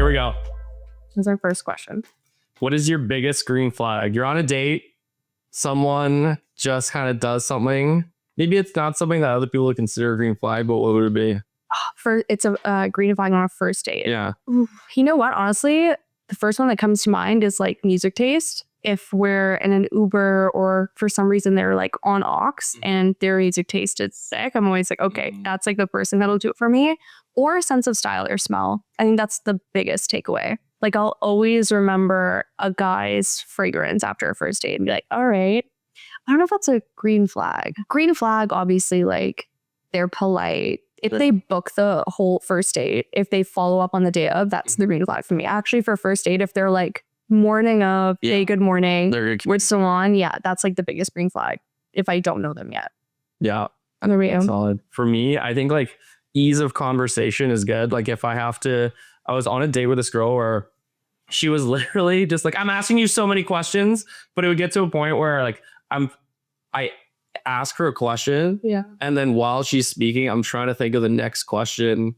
we go. That's our first question. What is your biggest green flag? You're on a date. Someone just kind of does something. Maybe it's not something that other people would consider a green flag, but what would it be? It's a green flag on a first date. Yeah. Ooh, you know what? Honestly, the first one that comes to mind is like music taste. If we're in an Uber or for some reason they're like on aux and their music taste is sick, I'm always like, okay, that's like the person that'll do it for me. Or a sense of style or smell. I think that's the biggest takeaway. Like I'll always remember a guy's fragrance after a first date and be like, all right, I don't know if that's a green flag. Green flag, obviously, like they're polite. If they book the whole first date, if they follow up on the day of, that's the green flag for me. Actually, for first date, if they're like morning of, say good morning, we're still on, that's like the biggest green flag if I don't know them yet. Yeah. And the solid. For me, I think like ease of conversation is good. Like if I was on a date with this girl where she was literally just like, I'm asking you so many questions, but it would get to a point where like I ask her a question. Yeah. And then while she's speaking, I'm trying to think of the next question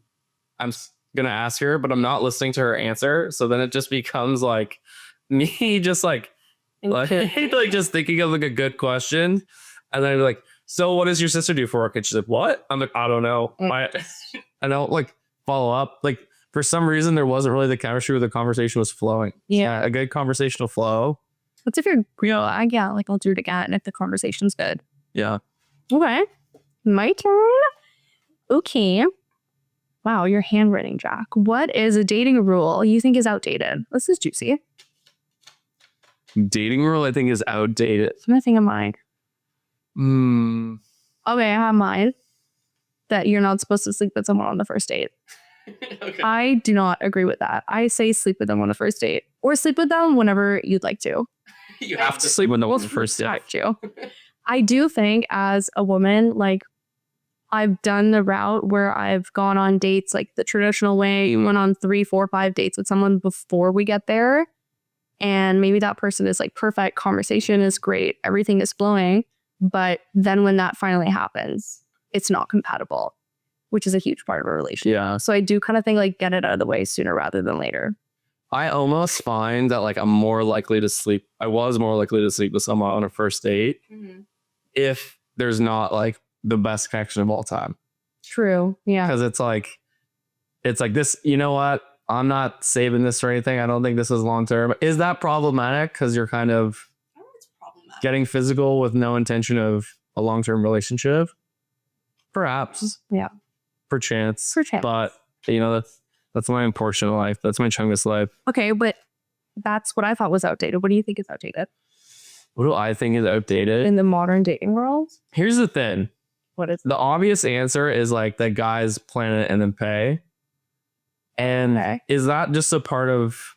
I'm going to ask her, but I'm not listening to her answer. So then it just becomes like me just like just thinking of like a good question. And then like, so what does your sister do for work? And she's like, what? I'm like, I don't know. I don't like follow up. Like for some reason, there wasn't really the chemistry where the conversation was flowing. Yeah. A good conversational flow. What's if you're like I'll do it again if the conversation's good. Yeah. Okay. My turn. Okay. Wow, your handwriting, Jack. What is a dating rule you think is outdated? This is juicy. Dating rule, I think, is outdated. I'm gonna think of mine. Okay, I have mine. That you're not supposed to sleep with someone on the first date. Okay. I do not agree with that. I say sleep with them on the first date. Or sleep with them whenever you'd like to. You have to sleep with them on the first date. I do think as a woman, like I've done the route where I've gone on dates like the traditional way. You went on 3, 4, 5 dates with someone before we get there. And maybe that person is like perfect. Conversation is great. Everything is flowing. But then when that finally happens, it's not compatible, which is a huge part of a relationship. Yeah. So I do kind of think like get it out of the way sooner rather than later. I almost find that like I was more likely to sleep with someone on a first date if there's not like the best connection of all time. True. Yeah. Because it's like this, you know what? I'm not saving this for anything. I don't think this is long term. Is that problematic? Because you're kind of getting physical with no intention of a long term relationship? Perhaps. Yeah. Perchance. But you know, that's my portion of life. That's my chungus life. Okay, but that's what I thought was outdated. What do you think is outdated? What do I think is outdated? In the modern dating world? Here's the thing. What is the obvious answer is like that guys plan it and then pay. And is that just a part of,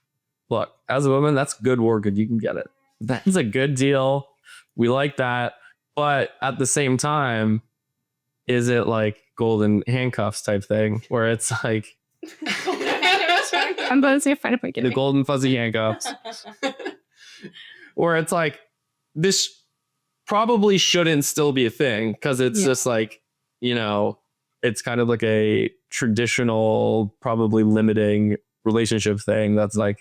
look, as a woman, that's good work if you can get it. That's a good deal. We like that. But at the same time, is it like golden handcuffs type thing where it's like I'm going to say a friend of mine the golden fuzzy handcuffs where it's like this probably shouldn't still be a thing because it's just like, you know, it's kind of like a traditional, probably limiting relationship thing that's like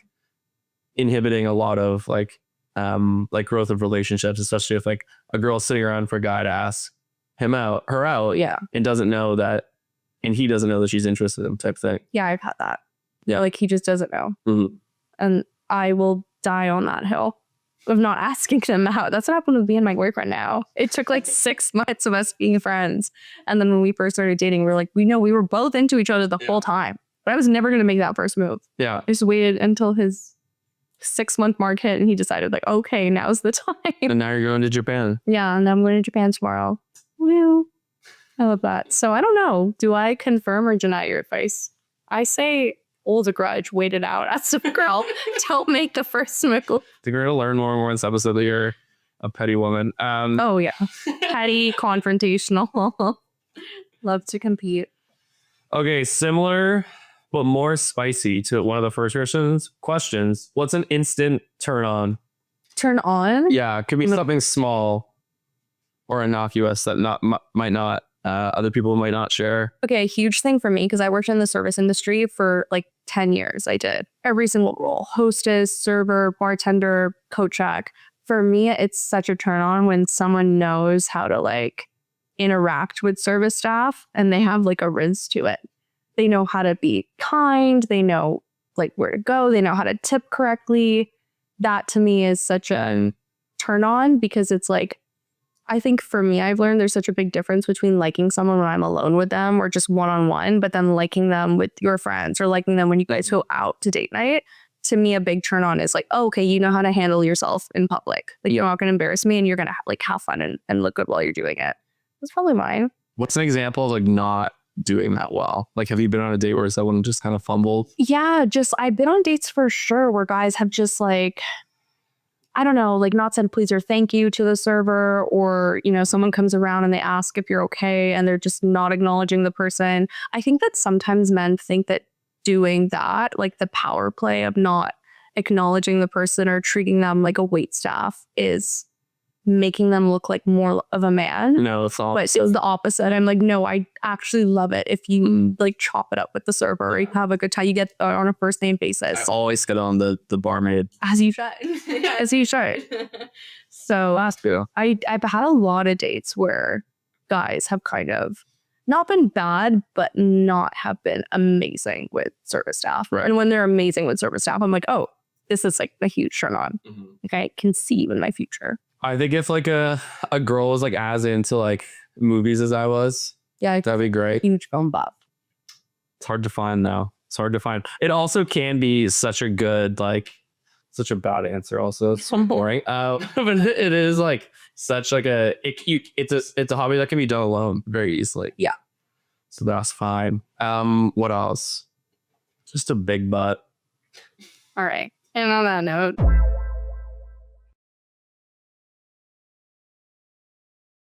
inhibiting a lot of like growth of relationships, especially if like a girl's sitting around for a guy to ask her out, and doesn't know that, and he doesn't know that she's interested in him type thing. Yeah, I've had that. Yeah, like he just doesn't know, and I will die on that hill of not asking them out. That's what happened with me and my boyfriend now. It took like 6 months of us being friends, and then when we first started dating, we were like, we were both into each other the whole time, but I was never going to make that first move. Yeah, I just waited until his 6-month mark hit, and he decided like, okay, now's the time. And now you're going to Japan. Yeah, and I'm going to Japan tomorrow. Well, I love that. So I don't know. Do I confirm or deny your advice? I say hold a grudge, wait it out. As a girl, don't make the first move. I think we're going to learn more and more in this episode that you're a petty woman. Oh, yeah. Petty, confrontational. Love to compete. Okay, similar but more spicy to one of the first questions. What's an instant turn on? Turn on? Yeah, it could be something small or innocuous that might not other people might not share? Okay, a huge thing for me because I worked in the service industry for like 10 years. I did every single role: hostess, server, bartender, coat check. For me, it's such a turn on when someone knows how to like interact with service staff and they have like a rinse to it. They know how to be kind. They know like where to go. They know how to tip correctly. That to me is such a turn on because it's like, I think for me, I've learned there's such a big difference between liking someone when I'm alone with them or just one-on-one, but then liking them with your friends or liking them when you guys go out to date night. To me, a big turn on is like, oh, okay, you know how to handle yourself in public. Like you're not going to embarrass me and you're going to like have fun and look good while you're doing it. That's probably mine. What's an example of like not doing that well? Like, have you been on a date where someone just kind of fumbled? Yeah, just I've been on dates for sure where guys have just like, I don't know, like not said please or thank you to the server, or, you know, someone comes around and they ask if you're okay and they're just not acknowledging the person. I think that sometimes men think that doing that, like the power play of not acknowledging the person or treating them like a wait staff, is making them look like more of a man. No, it's all. But it was the opposite. I'm like, no, I actually love it if you like chop it up with the server or you have a good time. You get on a first name basis. I always get on the barmaid. As you should. As you should. So Yeah. I've had a lot of dates where guys have kind of not been bad, but not have been amazing with service staff. Right. And when they're amazing with service staff, I'm like, oh, this is like a huge turn on. Like I can see in my future. I think if like a girl was like as into like movies as I was, Yeah, that'd be great. huge film buff. It's hard to find though. It's hard to find. It also can be such a good, like, such a bad answer. Also, it's so boring. But it is like such like it's a hobby that can be done alone very easily. Yeah. So that's fine. What else? Just a big butt. All right. And on that note,